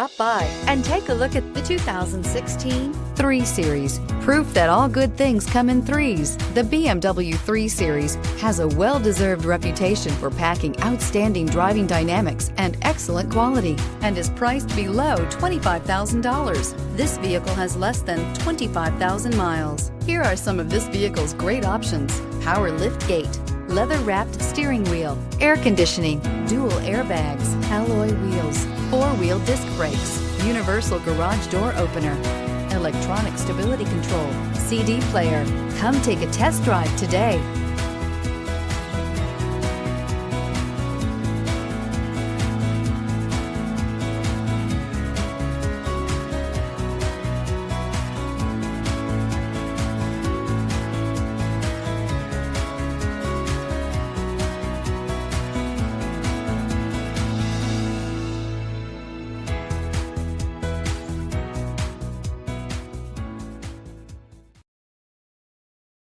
Stop by and take a look at the 2016 3 Series. Proof that all good things come in threes. The BMW 3 Series has a well-deserved reputation for packing outstanding driving dynamics and excellent quality and is priced below $25,000. This vehicle has less than 25,000 miles. Here are some of this vehicle's great options: power liftgate, leather-wrapped steering wheel, air conditioning, dual airbags, alloy wheels, 4-wheel disc brakes, universal garage door opener, electronic stability control, CD player. Come take a test drive today.